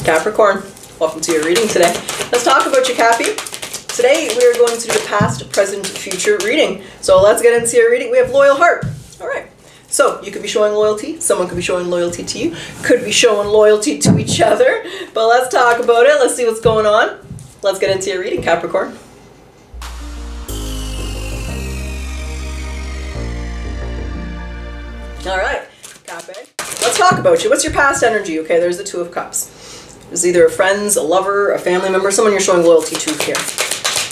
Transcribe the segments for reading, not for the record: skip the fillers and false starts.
Capricorn, welcome to your reading today. Let's talk about you, Cappy. Today we are going to do a past, present, future reading. So let's get into your reading. We have loyal heart. All right. So you could be showing loyalty. Someone could be showing loyalty to you. Could be showing loyalty to each other. But let's talk about it. Let's see what's going on. Let's get into your reading, Capricorn. All right, Cappy. Let's talk about you. What's your past energy? Okay, there's the Two of Cups. There's either a friend, a lover, a family member, someone you're showing loyalty to here.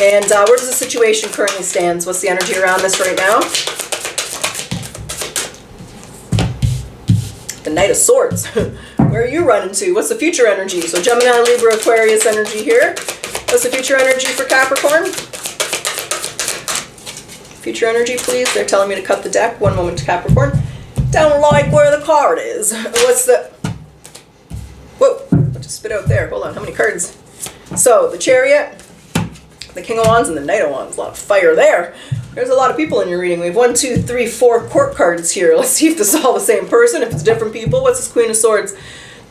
And where does the situation currently stand? What's the energy around this right now? The Knight of Swords. Where are you running to? What's the future energy? So Gemini, Libra, Aquarius energy here. What's the future energy for Capricorn? Future energy, please. They're telling me to cut the deck. One moment, Capricorn. Don't like where the card is. What's the... Whoa, what just spit out there? Hold on, how many cards? So, the Chariot, the King of Wands, and the Knight of Wands. A lot of fire there. There's a lot of people in your reading. We have 1, 2, 3, 4 court cards here. Let's see if this is all the same person, if it's different people. What's this Queen of Swords?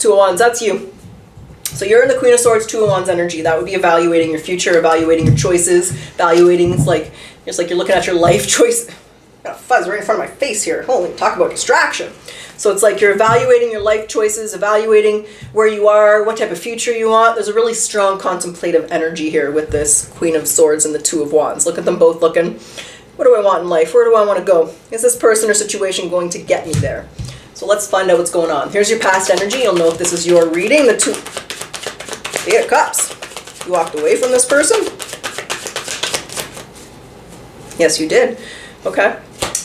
Two of Wands, that's you. So you're in the Queen of Swords, Two of Wands energy. That would be evaluating your future, evaluating your choices, evaluating, it's like you're looking at your life choice. Got a fuzz right in front of my face here. Holy, talk about distraction. So it's like you're evaluating your life choices, evaluating where you are, what type of future you want. There's a really strong contemplative energy here with this Queen of Swords and the Two of Wands. Look at them both looking, what do I want in life? Where do I want to go? Is this person or situation going to get me there? So let's find out what's going on. Here's your past energy. You'll know if this is your reading. The Eight of Cups. You walked away from this person? Yes, you did. Okay.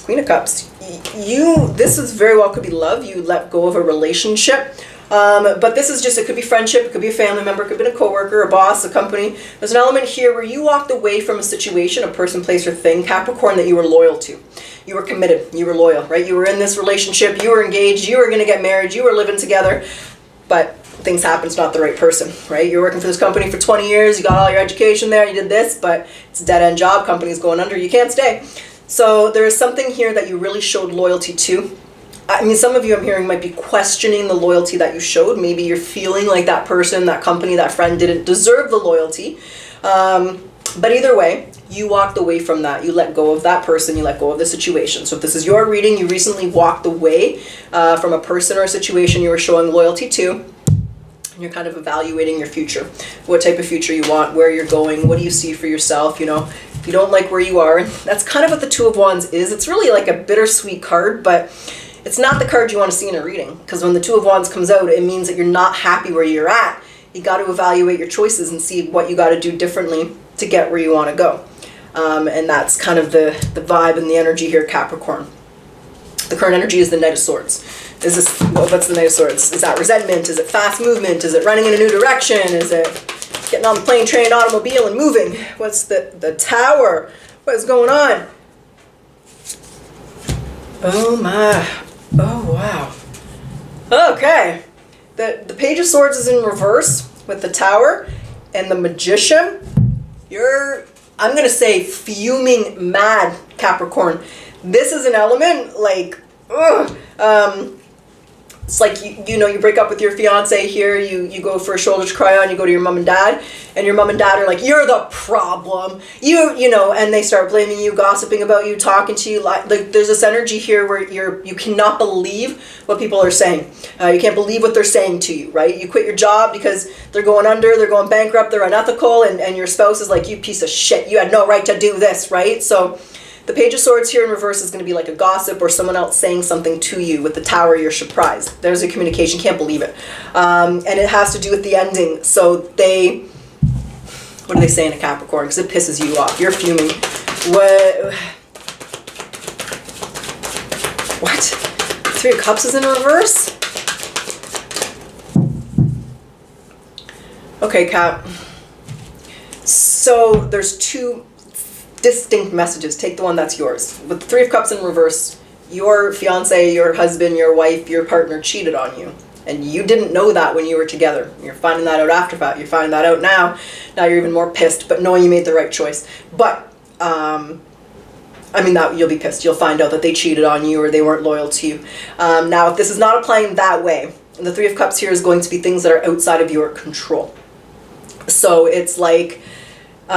Queen of Cups. This is very well could be love. You let go of a relationship. But this is just, it could be friendship, it could be a family member, it could be a coworker, a boss, a company. There's an element here where you walked away from a situation, a person, place, or thing, Capricorn, that you were loyal to. You were committed. You were loyal, right? You were in this relationship. You were engaged. You were going to get married. You were living together. But things happen. It's not the right person, right? You're working for this company for 20 years. You got all your education there. You did this, but it's a dead-end job. Company's going under. You can't stay. So there is something here that you really showed loyalty to. I mean, some of you I'm hearing might be questioning the loyalty that you showed. Maybe you're feeling like that person, that company, that friend didn't deserve the loyalty. But either way, you walked away from that. You let go of that person. You let go of the situation. So if this is your reading, you recently walked away from a person or a situation you were showing loyalty to. And you're kind of evaluating your future. What type of future you want, where you're going, what do you see for yourself, you know. If you don't like where you are, and that's kind of what the Two of Wands is. It's really like a bittersweet card, but it's not the card you want to see in a reading. Because when the Two of Wands comes out, it means that you're not happy where you're at. You got to evaluate your choices and see what you got to do differently to get where you want to go. And that's kind of the vibe and the energy here, Capricorn. The current energy is the Knight of Swords. Is this, what's the Knight of Swords? Is that resentment? Is it fast movement? Is it running in a new direction? Is it getting on the plane, train, automobile, and moving? What's the Tower? What is going on? Oh my. Oh wow. Okay. The Page of Swords is in reverse with the Tower and the Magician. You're, I'm going to say, fuming mad, Capricorn. This is an element like, it's like, you know, you break up with your fiance here, you go for a shoulder to cry on, you go to your mom and dad are like, you're the problem, you know, and they start blaming you, gossiping about you, talking to you, like there's this energy here where you cannot believe what people are saying. You can't believe what they're saying to you, right? You quit your job because they're going under, they're going bankrupt, they're unethical, and your spouse is like, you piece of shit, you had no right to do this, right? So the Page of Swords here in reverse is going to be like a gossip or someone else saying something to you. With the Tower, you're surprised. There's a communication. Can't believe it. And it has to do with the ending. So what are they saying to Capricorn? Because it pisses you off. You're fuming. What? Three of Cups is in reverse? Okay, Cap. So there's two distinct messages. Take the one that's yours. With the Three of Cups in reverse, your fiance, your husband, your wife, your partner cheated on you. And you didn't know that when you were together. You're finding that out after that. You're finding that out now. Now you're even more pissed, but knowing you made the right choice. But, I mean, that you'll be pissed. You'll find out that they cheated on you or they weren't loyal to you. Now, if this is not applying that way, the Three of Cups here is going to be things that are outside of your control. So it's like, you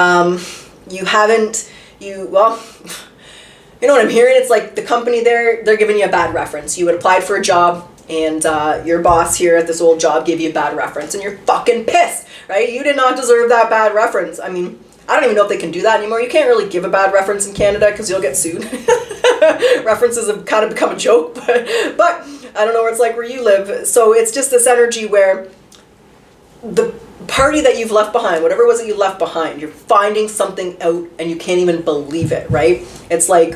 know what I'm hearing? It's like the company there, they're giving you a bad reference. You had applied for a job, and your boss here at this old job gave you a bad reference, and you're fucking pissed, right? You did not deserve that bad reference. I mean, I don't even know if they can do that anymore. You can't really give a bad reference in Canada because you'll get sued. References have kind of become a joke, but I don't know where it's like where you live. So it's just this energy where the party that you've left behind, whatever it was that you left behind, you're finding something out and you can't even believe it, right? It's like,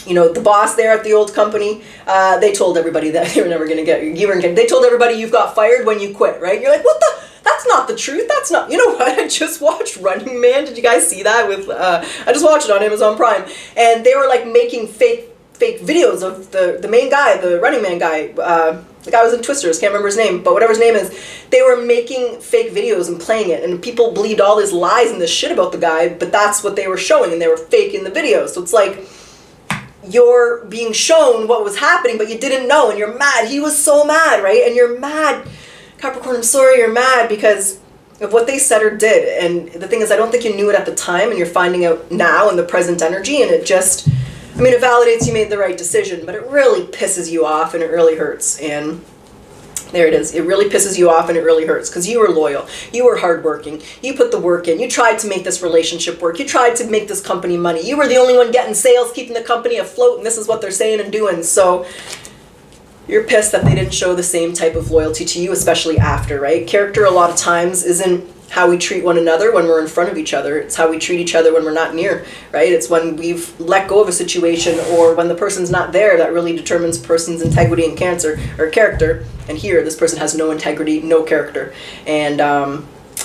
you know, the boss there at the old company, they told everybody that they were never going to get you. They told everybody you've got fired when you quit, right? You're like, what the? That's not the truth. That's not, you know what? I just watched Running Man. Did you guys see that? I just watched it on Amazon Prime. And they were like making fake videos of the main guy, the Running Man guy. The guy was in Twisters, can't remember his name, but whatever his name is, they were making fake videos and playing it, and people believed all his lies and this shit about the guy, but that's what they were showing, and they were faking the videos. So it's like, you're being shown what was happening, but you didn't know, and you're mad. He was so mad, right? And you're mad. Capricorn, I'm sorry you're mad because of what they said or did. And the thing is, I don't think you knew it at the time, and you're finding out now in the present energy, and it just, I mean, it validates you made the right decision, but it really pisses you off and it really hurts. And there it is. It really pisses you off and it really hurts because you were loyal. You were hardworking. You put the work in. You tried to make this relationship work. You tried to make this company money. You were the only one getting sales, keeping the company afloat, and this is what they're saying and doing. So you're pissed that they didn't show the same type of loyalty to you, especially after, right? Character a lot of times isn't how we treat one another when we're in front of each other. It's how we treat each other when we're not near, right? It's when we've let go of a situation or when the person's not there that really determines a person's integrity and character. And here, this person has no integrity, no character. And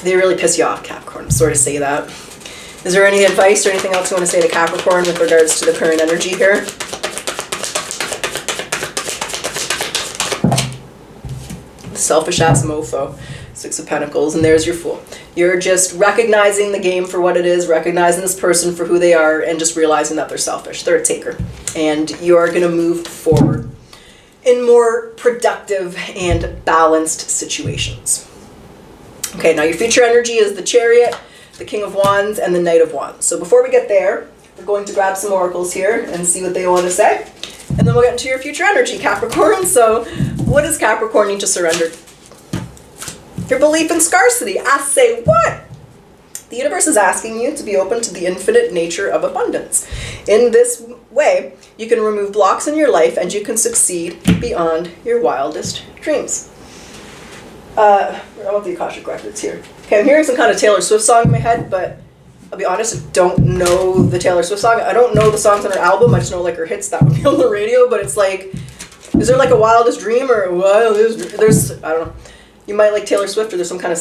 they really piss you off, Capricorn. I'm sorry to say that. Is there any advice or anything else you want to say to Capricorn with regards to the current energy here? Selfish ass mofo. Six of Pentacles, and there's your Fool. You're just recognizing the game for what it is, recognizing this person for who they are, and just realizing that they're selfish. They're a taker. And you are going to move forward in more productive and balanced situations. Okay, now your future energy is the Chariot, the King of Wands, and the Knight of Wands. So before we get there, we're going to grab some oracles here and see what they want to say. And then we'll get into your future energy, Capricorn. So what does Capricorn need to surrender? Your belief in scarcity. I say what? The universe is asking you to be open to the infinite nature of abundance. In this way, you can remove blocks in your life and you can succeed beyond your wildest dreams. I want the Akashic Records here. Okay, I'm hearing some kind of Taylor Swift song in my head, but I'll be honest, I don't know the Taylor Swift song. I don't know the songs on her album. I just know like her hits that would be on the radio, but it's like, is there like a wildest dream or there's, I don't know. You might like Taylor Swift, or there's some kind of,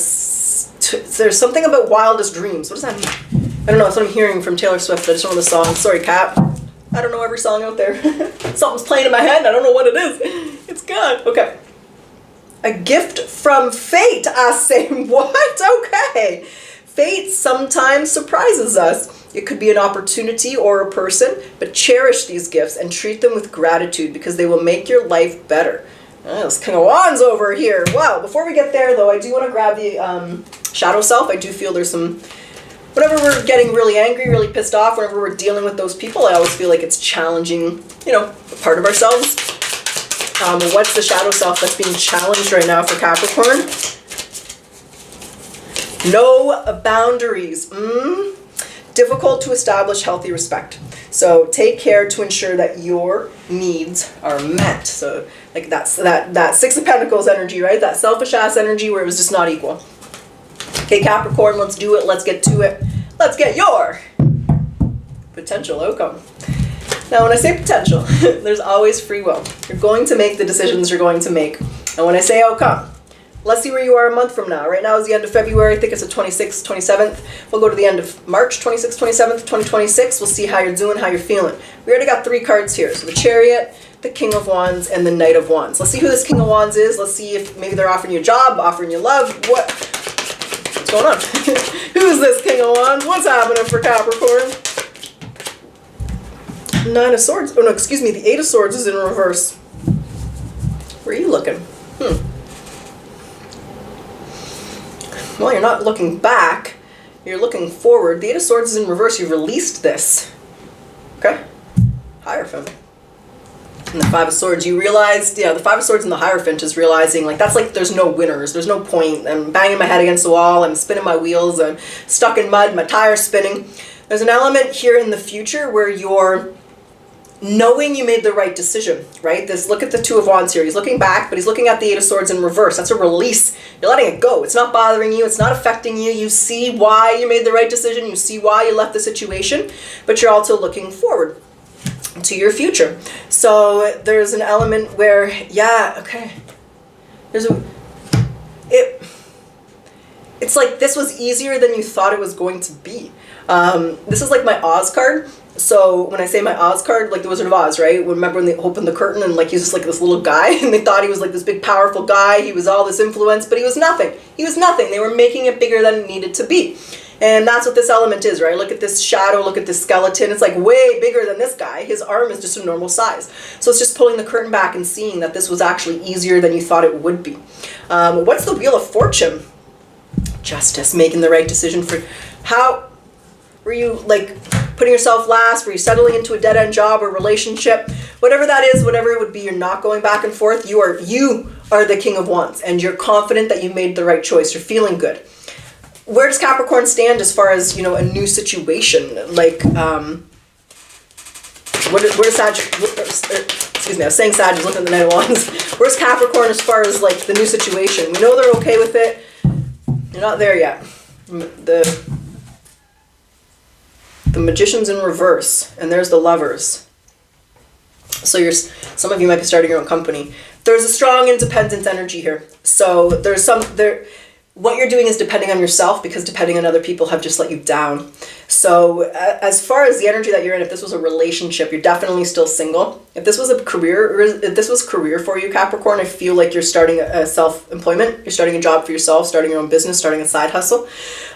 there's something about wildest dreams. What does that mean? I don't know, that's what I'm hearing from Taylor Swift. I just don't know the song. Sorry, Cap. I don't know every song out there. Something's playing in my head and I don't know what it is. It's good. Okay. A gift from fate. I say, what? Okay. Fate sometimes surprises us. It could be an opportunity or a person, but cherish these gifts and treat them with gratitude because they will make your life better. This King of Wands over here. Wow. Before we get there, though, I do want to grab the shadow self. I do feel there's some, whenever we're getting really angry, really pissed off, whenever we're dealing with those people, I always feel like it's challenging, you know, a part of ourselves. What's the shadow self that's being challenged right now for Capricorn? No boundaries. Difficult to establish healthy respect. So take care to ensure that your needs are met. So like that Six of Pentacles energy, right? That selfish ass energy where it was just not equal. Okay, Capricorn, let's do it. Let's get to it. Let's get your potential outcome. Now, when I say potential, there's always free will. You're going to make the decisions you're going to make. And when I say outcome, let's see where you are a month from now. Right now is the end of February. I think it's the 26th, 27th. We'll go to the end of March, 26th, 27th, 2026. We'll see how you're doing, how you're feeling. We already got 3 cards here. So the Chariot, the King of Wands, and the Knight of Wands. Let's see who this King of Wands is. Let's see if maybe they're offering you a job, offering you love. What's going on? Who's this King of Wands? What's happening for Capricorn? 9 of Swords. Oh, no, excuse me. The 8 of Swords is in reverse. Where are you looking? well, you're not looking back, you're looking forward. The Eight of Swords is in reverse. You've released this. Okay? Hierophant. And the Five of Swords, you realized, the Five of Swords and the Hierophant is realizing, like, that's like there's no winners. There's no point. I'm banging my head against the wall. I'm spinning my wheels. I'm stuck in mud. My tire's spinning. There's an element here in the future where you're knowing you made the right decision, right? Look at the Two of Wands here. He's looking back, but he's looking at the Eight of Swords in reverse. That's a release. You're letting it go. It's not bothering you. It's not affecting you. You see why you made the right decision. You see why you left the situation, but you're also looking forward to your future. So there's an element where, yeah, okay. It's like this was easier than you thought it was going to be. This is like my Oz card. So when I say my Oz card, like the Wizard of Oz, right? Remember when they opened the curtain and like he's just like this little guy and they thought he was like this big powerful guy. He was all this influence, but he was nothing. He was nothing. They were making it bigger than it needed to be. And that's what this element is, right? Look at this shadow, look at this skeleton. It's like way bigger than this guy. His arm is just a normal size. So it's just pulling the curtain back and seeing that this was actually easier than you thought it would be. What's the Wheel of Fortune? Justice, making the right decision for how were you like putting yourself last? Were you settling into a dead-end job or relationship? Whatever that is, whatever it would be, you're not going back and forth. You are the King of Wands and you're confident that you made the right choice. You're feeling good. Where does Capricorn stand as far as, a new situation? Like, where's Sag? Excuse me, I was saying Sag, looking at the Knight of Wands. Where's Capricorn as far as, like, the new situation? We know they're okay with it. You're not there yet. The Magician's in reverse, and there's the Lovers. So some of you might be starting your own company. There's a strong independent energy here. So what you're doing is depending on yourself because depending on other people have just let you down. So as far as the energy that you're in, if this was a relationship, you're definitely still single. If this was a career, if this was career for you, Capricorn, I feel like you're starting a self-employment. You're starting a job for yourself, starting your own business, starting a side hustle.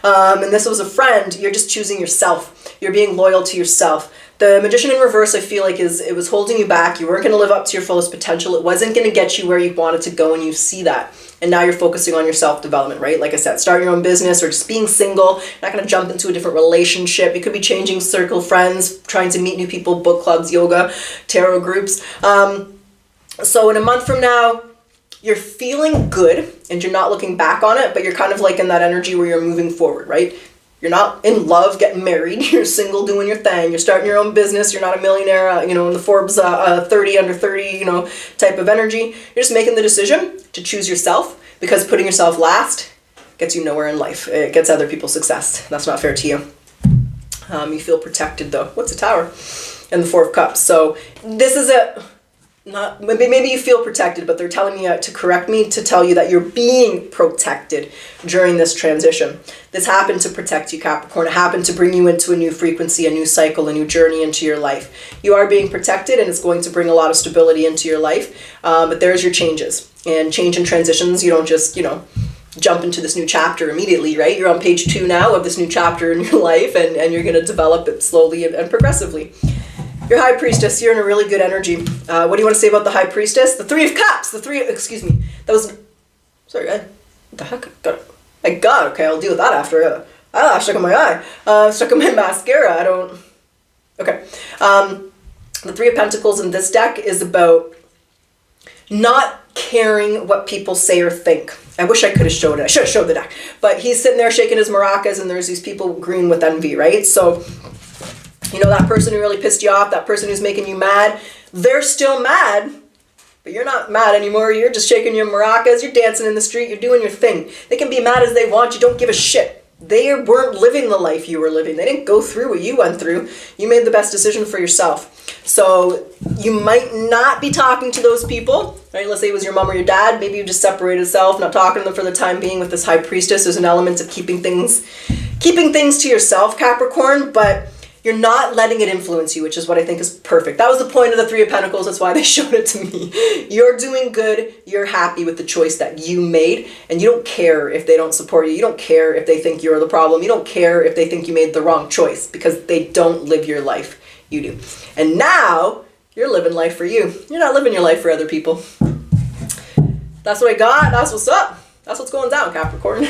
And this was a friend. You're just choosing yourself. You're being loyal to yourself. The Magician in reverse, I feel like it was holding you back. You weren't going to live up to your fullest potential. It wasn't going to get you where you wanted to go, and you see that. And now you're focusing on your self-development, right? Like I said, start your own business or just being single. You're not going to jump into a different relationship. You could be changing circle, friends, trying to meet new people, book clubs, yoga, tarot groups. So in a month from now, you're feeling good and you're not looking back on it, but you're kind of like in that energy where you're moving forward, right? You're not in love, getting married. You're single, doing your thing. You're starting your own business. You're not a millionaire, in the Forbes 30 under 30, type of energy. You're just making the decision to choose yourself because putting yourself last gets you nowhere in life. It gets other people success. That's not fair to you. You feel protected though. What's a Tower? And the Four of Cups. So this is maybe you feel protected, but they're telling me to correct me to tell you that you're being protected during this transition. This happened to protect you, Capricorn. It happened to bring you into a new frequency, a new cycle, a new journey into your life. You are being protected and it's going to bring a lot of stability into your life. But there's your changes. And change and transitions, you don't just, jump into this new chapter immediately, right? You're on page 2 now of this new chapter in your life and you're going to develop it slowly and progressively. Your High Priestess, you're in a really good energy. What do you want to say about the High Priestess? The Three of Cups. Sorry, what the heck? Okay, I'll deal with that after. Eyelash stuck in my eye. Stuck in my mascara. Okay. The Three of Pentacles in this deck is about not caring what people say or think. I wish I could have showed it. I should have showed the deck. But he's sitting there shaking his maracas and there's these people green with envy, right? So that person who really pissed you off, that person who's making you mad, they're still mad, but you're not mad anymore. You're just shaking your maracas, you're dancing in the street, you're doing your thing. They can be mad as they want, you don't give a shit. They weren't living the life you were living. They didn't go through what you went through. You made the best decision for yourself. So you might not be talking to those people, right? Let's say it was your mom or your dad. Maybe you just separated yourself, not talking to them for the time being. With this High Priestess, there's an element of keeping things to yourself, Capricorn, but you're not letting it influence you, which is what I think is perfect. That was the point of the Three of Pentacles. That's why they showed it to me. You're doing good. You're happy with the choice that you made. And you don't care if they don't support you. You don't care if they think you're the problem. You don't care if they think you made the wrong choice because they don't live your life. You do. And now you're living life for you. You're not living your life for other people. That's what I got. That's what's up. That's what's going down, Capricorn.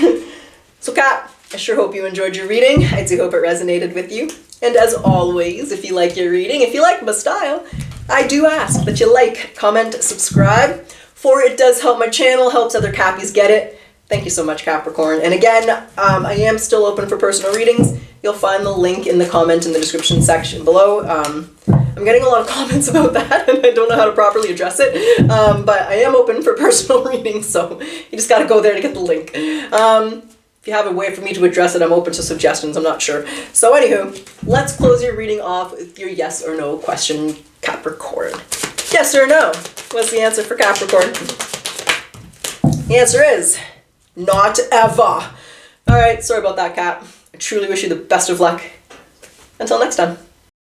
So Cap, I sure hope you enjoyed your reading. I do hope it resonated with you. And as always, if you like your reading, if you like my style, I do ask that you like, comment, subscribe, for it does help my channel, helps other Cappies get it. Thank you so much, Capricorn. And again, I am still open for personal readings. You'll find the link in the comment in the description section below. I'm getting a lot of comments about that, and I don't know how to properly address it, but I am open for personal readings, so you just gotta go there to get the link. If you have a way for me to address it, I'm open to suggestions, I'm not sure. So anywho, let's close your reading off with your yes or no question, Capricorn. Yes or no? What's the answer for Capricorn? The answer is not ever. All right, sorry about that, Cap. I truly wish you the best of luck. Until next time.